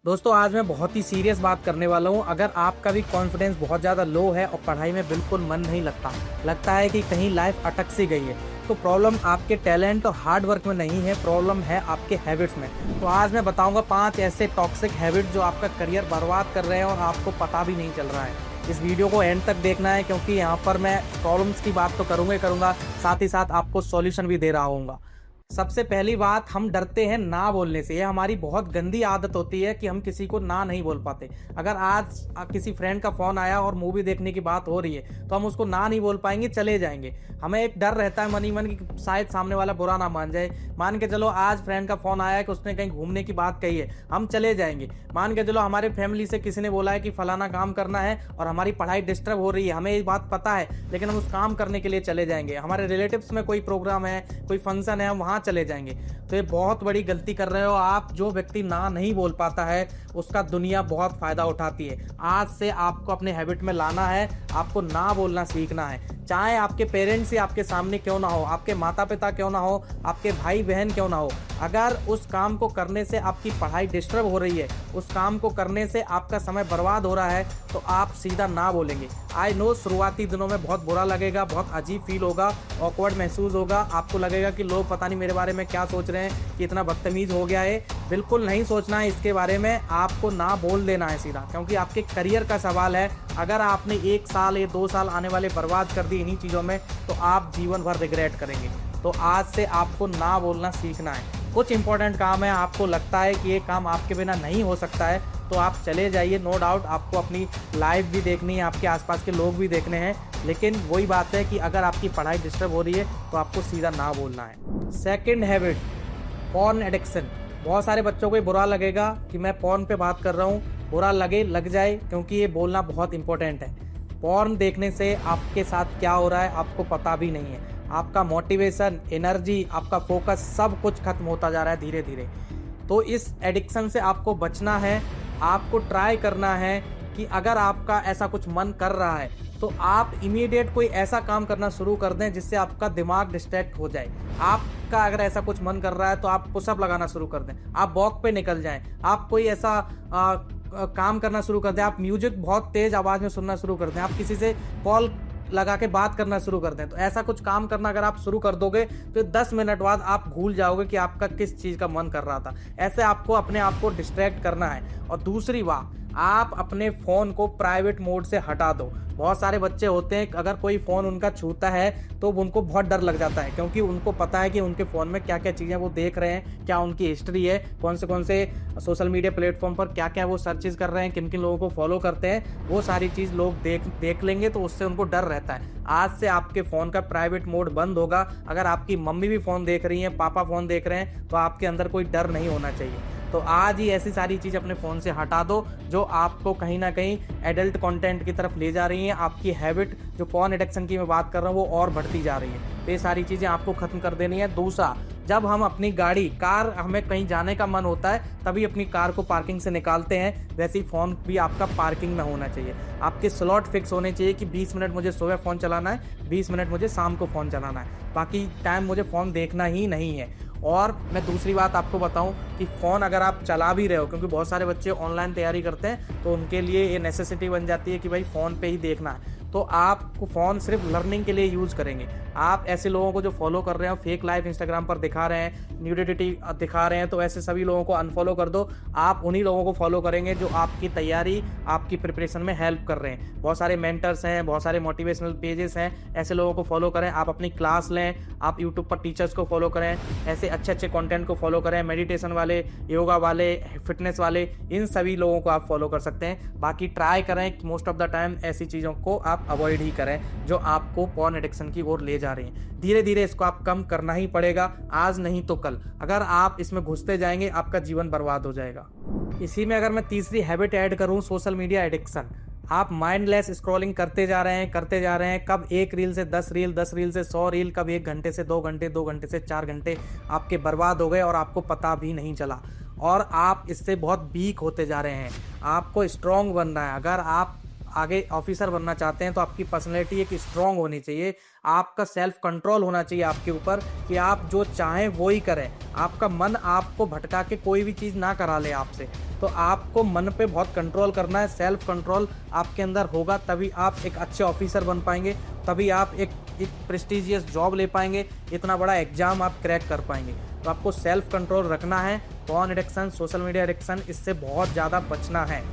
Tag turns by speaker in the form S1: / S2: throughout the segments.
S1: दोस्तों आज मैं बहुत ही सीरियस बात करने वाला हूँ। अगर आपका भी कॉन्फिडेंस बहुत ज़्यादा लो है और पढ़ाई में बिल्कुल मन नहीं लगता है कि कहीं लाइफ अटक सी गई है, तो प्रॉब्लम आपके टैलेंट और हार्ड वर्क में नहीं है, प्रॉब्लम है आपके हैबिट्स में। तो आज मैं बताऊंगा 5 ऐसे टॉक्सिक हैबिट जो आपका करियर बर्बाद कर रहे हैं और आपको पता भी नहीं चल रहा है। इस वीडियो को एंड तक देखना है क्योंकि यहाँ पर मैं प्रॉब्लम्स की बात तो करूँगा ही करूँगा, साथ ही साथ आपको सॉल्यूशन भी दे रहा हूँगा। सबसे पहली बात, हम डरते हैं ना बोलने से। ये हमारी बहुत गंदी आदत होती है कि हम किसी को ना नहीं बोल पाते। अगर आज किसी फ्रेंड का फ़ोन आया और मूवी देखने की बात हो रही है तो हम उसको ना नहीं बोल पाएंगे, चले जाएंगे। हमें एक डर रहता है मन ही मन कि शायद सामने वाला बुरा ना मान जाए। मान के चलो आज फ्रेंड का फ़ोन आया है कि उसने कहीं घूमने की बात कही है, हम चले जाएंगे। मान के चलो हमारे फैमिली से किसी ने बोला है कि फलाना काम करना है और हमारी पढ़ाई डिस्टर्ब हो रही है, हमें ये बात पता है लेकिन हम उस काम करने के लिए चले जाएंगे। हमारे रिलेटिव्स में कोई प्रोग्राम है, कोई फंक्शन है, हम वहाँ चले जाएंगे। तो ये बहुत बड़ी गलती कर रहे हो आप। जो व्यक्ति ना नहीं बोल पाता है उसका दुनिया बहुत फायदा उठाती है। आज से आपको अपने हैबिट में लाना है, आपको ना बोलना सीखना है। चाहे आपके पेरेंट्स ही आपके सामने क्यों ना हो, आपके माता पिता क्यों ना हो, आपके भाई बहन क्यों ना हो, अगर उस काम को करने से आपकी पढ़ाई डिस्टर्ब हो रही है, उस काम को करने से आपका समय बर्बाद हो रहा है, तो आप सीधा ना बोलेंगे। आई नो शुरुआती दिनों में बहुत बुरा लगेगा, बहुत अजीब फील होगा, ऑकवर्ड महसूस होगा, आपको लगेगा कि लोग पता नहीं मेरे बारे में क्या सोच रहे हैं कि इतना बदतमीज़ हो गया है। बिल्कुल नहीं सोचना है इसके बारे में, आपको ना बोल देना है सीधा, क्योंकि आपके करियर का सवाल है। अगर आपने 1 साल या 2 साल आने वाले बर्बाद कर दिए इन्हीं चीज़ों में, तो आप जीवन भर रिग्रेट करेंगे। तो आज से आपको ना बोलना सीखना है। कुछ इंपॉर्टेंट काम है, आपको लगता है कि ये काम आपके बिना नहीं हो सकता है, तो आप चले जाइए। नो डाउट आपको अपनी लाइफ भी देखनी है, आपके आसपास के लोग भी देखने हैं, लेकिन वही बात है कि अगर आपकी पढ़ाई डिस्टर्ब हो रही है तो आपको सीधा ना बोलना है। Second habit, porn addiction. बहुत सारे बच्चों को बुरा लगेगा कि मैं पॉर्न पे बात कर रहा हूँ, बुरा लगे लग जाए, क्योंकि ये बोलना बहुत इंपॉर्टेंट है। पॉर्न देखने से आपके साथ क्या हो रहा है आपको पता भी नहीं है। आपका मोटिवेशन, एनर्जी, आपका फोकस सब कुछ खत्म होता जा रहा है धीरे धीरे। तो इस एडिक्शन से आपको बचना है। आपको ट्राई करना है कि अगर आपका ऐसा कुछ मन कर रहा है तो आप इमीडिएट कोई ऐसा काम करना शुरू कर दें जिससे आपका दिमाग डिस्ट्रैक्ट हो जाए। आपका अगर ऐसा कुछ मन कर रहा है तो आप पुशअप लगाना शुरू कर दें, आप वॉक पे निकल जाएं, आप कोई ऐसा काम करना शुरू कर दें, आप म्यूजिक बहुत तेज आवाज़ में सुनना शुरू कर दें, आप किसी से कॉल लगा के बात करना शुरू कर दें। तो ऐसा कुछ काम करना अगर आप शुरू कर दोगे तो 10 मिनट बाद आप भूल जाओगे कि आपका किस चीज़ का मन कर रहा था। ऐसे आपको अपने आप को डिस्ट्रैक्ट करना है। और दूसरी बात, आप अपने फ़ोन को प्राइवेट मोड से हटा दो। बहुत सारे बच्चे होते हैं अगर कोई फ़ोन उनका छूता है तो उनको बहुत डर लग जाता है, क्योंकि उनको पता है कि उनके फ़ोन में क्या क्या चीज़ें वो देख रहे हैं, क्या उनकी हिस्ट्री है, कौन से सोशल मीडिया प्लेटफॉर्म पर क्या क्या वो सर्चेज कर रहे हैं, किन किन लोगों को फॉलो करते हैं, वो सारी चीज़ लोग देख लेंगे, तो उससे उनको डर रहता है। आज से आपके फ़ोन का प्राइवेट मोड बंद होगा। अगर आपकी मम्मी भी फ़ोन देख रही हैं, पापा फ़ोन देख रहे हैं, तो आपके अंदर कोई डर नहीं होना चाहिए। तो आज ही ऐसी सारी चीज़ अपने फ़ोन से हटा दो जो आपको कहीं ना कहीं एडल्ट कंटेंट की तरफ ले जा रही हैं। आपकी हैबिट जो पॉर्न एडिक्शन की मैं बात कर रहा हूँ वो और बढ़ती जा रही है। तो ये सारी चीज़ें आपको ख़त्म कर देनी है। दूसरा, जब हम अपनी कार हमें कहीं जाने का मन होता है तभी अपनी कार को पार्किंग से निकालते हैं, वैसे ही फ़ोन भी आपका पार्किंग में होना चाहिए। आपके स्लॉट फिक्स होने चाहिए कि 20 मिनट मुझे सुबह फ़ोन चलाना है, 20 मिनट मुझे शाम को फ़ोन चलाना है, बाकी टाइम मुझे फ़ोन देखना ही नहीं है। और मैं दूसरी बात आपको बताऊं कि फ़ोन अगर आप चला भी रहे हो, क्योंकि बहुत सारे बच्चे ऑनलाइन तैयारी करते हैं तो उनके लिए ये नेसेसिटी बन जाती है कि भाई फ़ोन पे ही देखना है, तो आपको फ़ोन सिर्फ लर्निंग के लिए यूज़ करेंगे। आप ऐसे लोगों को जो फॉलो कर रहे हैं, फेक लाइफ इंस्टाग्राम पर दिखा रहे हैं, न्यूडिटी दिखा रहे हैं, तो ऐसे सभी लोगों को अनफॉलो कर दो। आप उन्हीं लोगों को फॉलो करेंगे जो आपकी तैयारी, आपकी प्रिपरेशन में हेल्प कर रहे हैं। बहुत सारे मेंटर्स हैं, बहुत सारे मोटिवेशनल पेजेस हैं, ऐसे लोगों को फॉलो करें। आप अपनी क्लास लें, आप यूट्यूब पर टीचर्स को फॉलो करें, ऐसे अच्छे अच्छे कंटेंट को फॉलो करें, मेडिटेशन वाले, योगा वाले, फिटनेस वाले, इन सभी लोगों को आप फॉलो कर सकते हैं। बाकी ट्राई करें कि मोस्ट ऑफ द टाइम ऐसी चीज़ों को आप अवॉइड ही करें जो आपको पॉर्न एडिक्शन की ओर ले जा रही हैं। धीरे धीरे इसको आप कम करना ही पड़ेगा, आज नहीं तो कल। अगर आप इसमें घुसते जाएंगे आपका जीवन बर्बाद हो जाएगा। इसी में अगर मैं तीसरी हैबिट ऐड करूं, सोशल मीडिया एडिक्शन। आप माइंडलेस स्क्रॉलिंग करते जा रहे हैं, कब 1 रील से 10 रील, 10 रील से 100 रील, कब 1 घंटे से 2 घंटे, 2 घंटे से 4 घंटे आपके बर्बाद हो गए और आपको पता भी नहीं चला। और आप इससे बहुत वीक होते जा रहे हैं। आपको स्ट्रॉन्ग बनना है। अगर आप आगे ऑफिसर बनना चाहते हैं तो आपकी पर्सनैलिटी एक स्ट्रांग होनी चाहिए, आपका सेल्फ कंट्रोल होना चाहिए आपके ऊपर कि आप जो चाहें वो ही करें, आपका मन आपको भटका के कोई भी चीज़ ना करा ले आपसे। तो आपको मन पे बहुत कंट्रोल करना है, सेल्फ कंट्रोल आपके अंदर होगा तभी आप एक अच्छे ऑफिसर बन पाएंगे, तभी आप एक प्रेस्टिजियस जॉब ले पाएंगे, इतना बड़ा एग्जाम आप क्रैक कर पाएंगे। तो आपको सेल्फ कंट्रोल रखना है, phone addiction, social media addiction, इससे बहुत ज़्यादा बचना है।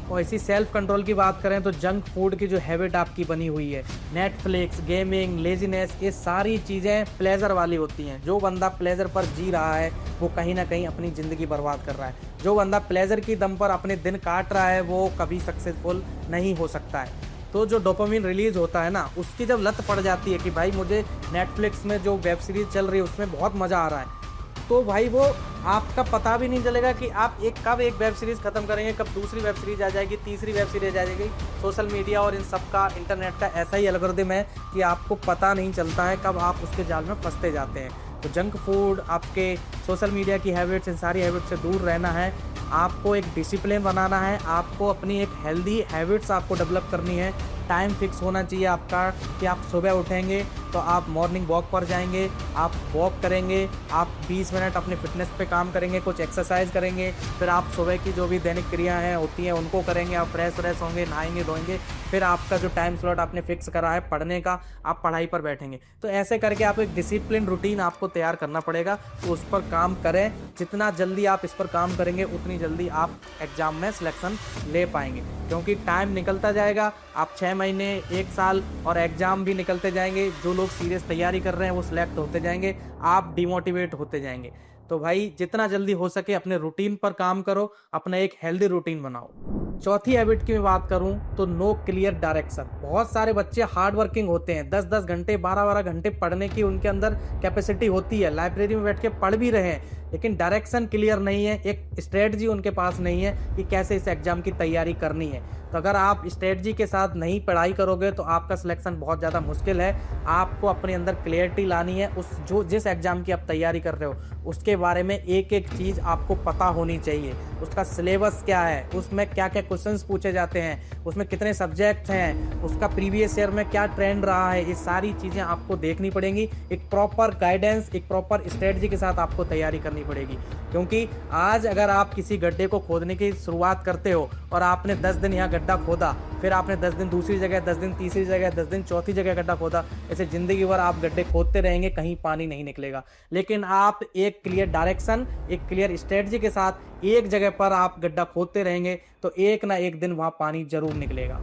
S1: और इसी सेल्फ कंट्रोल की बात करें तो जंक फूड की जो हैबिट आपकी बनी हुई है, नेटफ्लिक्स, गेमिंग, लेजीनेस, ये सारी चीज़ें प्लेजर वाली होती हैं। जो बंदा प्लेजर पर जी रहा है वो कहीं ना कहीं अपनी ज़िंदगी बर्बाद कर रहा है। जो बंदा प्लेजर की दम पर अपने दिन काट रहा है वो कभी सक्सेसफुल नहीं हो सकता है। तो जो डोपामिन रिलीज होता है ना, उसकी जब लत पड़ जाती है कि भाई मुझे नेटफ्लिक्स में जो वेब सीरीज़ चल रही है उसमें बहुत मज़ा आ रहा है, तो भाई वो आपका पता भी नहीं चलेगा कि आप कब एक वेब सीरीज़ ख़त्म करेंगे, कब दूसरी वेब सीरीज़ आ जाएगी, तीसरी वेब सीरीज़ आ जाएगी। सोशल मीडिया और इन सब का, इंटरनेट का ऐसा ही एल्गोरिदम है कि आपको पता नहीं चलता है कब आप उसके जाल में फंसते जाते हैं। तो जंक फूड, आपके सोशल मीडिया की हैबिट्स, इन सारी हैबिट्स से दूर रहना है। आपको एक डिसिप्लिन बनाना है, आपको अपनी एक हेल्दी हैबिट्स आपको डेवलप करनी है। टाइम फिक्स होना चाहिए आपका कि आप सुबह उठेंगे तो आप मॉर्निंग वॉक पर जाएंगे, आप वॉक करेंगे, आप 20 मिनट अपने फिटनेस पे काम करेंगे, कुछ एक्सरसाइज करेंगे, फिर आप सुबह की जो भी दैनिक क्रियाएं होती हैं उनको करेंगे, आप फ्रेश होंगे, नहाएंगे धोएंगे, फिर आपका जो टाइम स्लॉट आपने फिक्स करा है पढ़ने का, आप पढ़ाई पर बैठेंगे। तो ऐसे करके आप एक डिसिप्लिन रूटीन आपको तैयार करना पड़ेगा। तो उस पर काम करें, जितना जल्दी आप इस पर काम करेंगे उतनी जल्दी आप एग्ज़ाम में सिलेक्शन ले पाएंगे, क्योंकि टाइम निकलता जाएगा। आप 6 महीने, 1 साल और एग्ज़ाम भी निकलते जाएंगे। जो लोग सीरियस तैयारी कर रहे हैं वो सिलेक्ट होते जाएंगे, आप डिमोटिवेट होते जाएंगे। तो भाई जितना जल्दी हो सके अपने रूटीन पर काम करो, अपना एक हेल्दी रूटीन बनाओ। चौथी हैबिट की मैं बात करूं तो नो क्लियर डायरेक्शन। बहुत सारे बच्चे हार्ड वर्किंग होते हैं, 10-10 घंटे, 12-12 घंटे पढ़ने की उनके अंदर कैपेसिटी होती है, लाइब्रेरी में बैठ के पढ़ भी रहे हैं, लेकिन डायरेक्शन क्लियर नहीं है, एक स्ट्रेटजी उनके पास नहीं है कि कैसे इस एग्जाम की तैयारी करनी है। तो अगर आप स्ट्रेटजी के साथ नहीं पढ़ाई करोगे तो आपका सिलेक्शन बहुत ज़्यादा मुश्किल है। आपको अपने अंदर क्लियरिटी लानी है, जिस एग्ज़ाम की आप तैयारी कर रहे हो उसके बारे में एक एक चीज़ आपको पता होनी चाहिए। उसका सिलेबस क्या है, उसमें क्या क्या क्वेश्चंस पूछे जाते हैं, उसमें कितने सब्जेक्ट्स हैं, उसका प्रीवियस ईयर में क्या ट्रेंड रहा है, ये सारी चीज़ें आपको देखनी पड़ेंगी। एक प्रॉपर गाइडेंस, एक प्रॉपर स्ट्रेटजी के साथ आपको तैयारी करनी पड़ेगी। क्योंकि आज अगर आप किसी गड्ढे को खोदने की शुरुआत करते हो और आपने 10 दिन यहाँ गड्ढा खोदा, फिर आपने 10 दिन दूसरी जगह, 10 दिन तीसरी जगह, 10 दिन चौथी जगह गड्ढा खोदा, ऐसे ज़िंदगी भर आप गड्ढे खोदते रहेंगे, कहीं पानी नहीं निकलेगा। लेकिन आप एक क्लियर डायरेक्शन, एक क्लियर स्ट्रेटजी के साथ एक जगह पर आप गड्ढा खोदते रहेंगे तो एक ना एक दिन वहाँ पानी जरूर निकलेगा।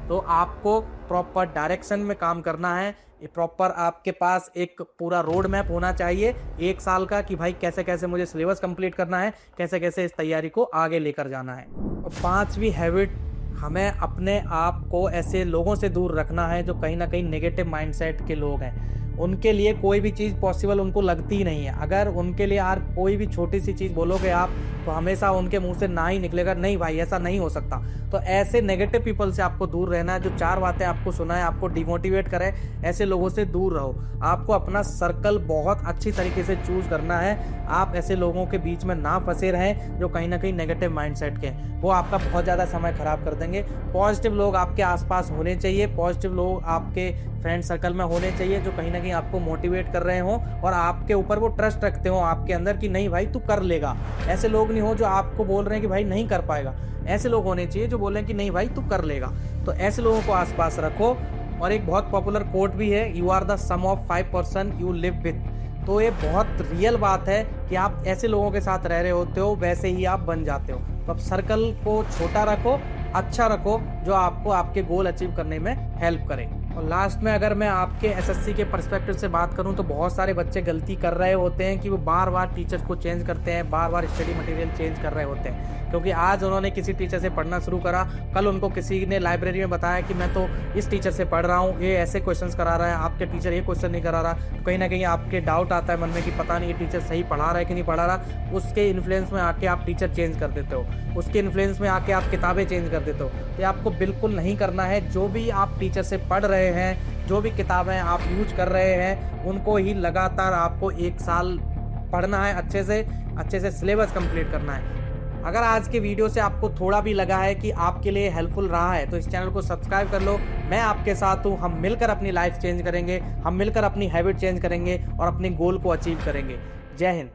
S1: तो आपको प्रॉपर डायरेक्शन में काम करना है। ये प्रॉपर आपके पास एक पूरा रोड मैप होना चाहिए 1 साल का कि भाई कैसे कैसे मुझे सिलेबस कंप्लीट करना है, कैसे कैसे इस तैयारी को आगे लेकर जाना है। और 5वीं हैबिट, हमें अपने आप को ऐसे लोगों से दूर रखना है जो कहीं ना कहीं नेगेटिव माइंडसेट के लोग हैं। उनके लिए कोई भी चीज़ पॉसिबल उनको लगती ही नहीं है। अगर उनके लिए यार कोई भी छोटी सी चीज़ बोलोगे आप तो हमेशा उनके मुंह से ना ही निकलेगा, नहीं भाई ऐसा नहीं हो सकता। तो ऐसे नेगेटिव पीपल से आपको दूर रहना है, जो 4 बातें आपको सुनाए, आपको डिमोटिवेट करे, ऐसे लोगों से दूर रहो। आपको अपना सर्कल बहुत अच्छी तरीके से चूज़ करना है। आप ऐसे लोगों के बीच में ना फंसे रहें जो कहीं ना कहीं नेगेटिव माइंडसेट के हैं, वो आपका बहुत ज़्यादा समय खराब कर देंगे। पॉजिटिव लोग आपके आसपास होने चाहिए, पॉजिटिव लोग आपके फ्रेंड सर्कल में होने चाहिए जो कहीं ना कहीं आपको मोटिवेट कर रहे हों और आपके ऊपर वो ट्रस्ट रखते हो आपके अंदर कि नहीं भाई तू कर लेगा। ऐसे लोग नहीं हो जो आपको बोल रहे हैं कि भाई नहीं कर पाएगा, ऐसे लोग होने चाहिए जो बोल रहे हैं कि नहीं भाई तू कर लेगा। तो ऐसे लोगों को आसपास रखो। और एक बहुत पॉपुलर कोट भी है, you are the sum of 5 person you live with. तो ये बहुत रियल बात है कि आप ऐसे लोगों के साथ रह रहे होते हो वैसे ही आप बन जाते हो। तो अब सर्कल को छोटा रखो, अच्छा रखो, जो आपको आपके गोल अचीव करने में हेल्प करे। और लास्ट में अगर मैं आपके एसएससी के पर्सपेक्टिव से बात करूं तो बहुत सारे बच्चे गलती कर रहे होते हैं कि वो बार बार टीचर को चेंज करते हैं, बार बार स्टडी मटेरियल चेंज कर रहे होते हैं। क्योंकि आज उन्होंने किसी टीचर से पढ़ना शुरू करा, कल उनको किसी ने लाइब्रेरी में बताया कि मैं तो इस टीचर से पढ़ रहा हूँ, ये ऐसे क्वेश्चंस करा रहा है, आपके टीचर ये क्वेश्चन नहीं करा रहा। तो कहीं ना कहीं आपके डाउट आता है मन में कि पता नहीं ये टीचर सही पढ़ा रहा है कि नहीं पढ़ा रहा। उसके इन्फ्लुएंस में आके आप टीचर चेंज कर देते हो, उसके इन्फ्लुएंस में आके आप किताबें चेंज कर देते हो। तो आपको बिल्कुल नहीं करना है। जो भी आप टीचर से पढ़ रहे हैं, जो भी किताबें आप यूज कर रहे हैं, उनको ही लगातार आपको 1 साल पढ़ना है, अच्छे से सिलेबस कंप्लीट करना है। अगर आज के वीडियो से आपको थोड़ा भी लगा है कि आपके लिए हेल्पफुल रहा है तो इस चैनल को सब्सक्राइब कर लो। मैं आपके साथ हूँ, हम मिलकर अपनी लाइफ चेंज करेंगे, हम मिलकर अपनी हैबिट चेंज करेंगे और अपने गोल को अचीव करेंगे। जय हिंद।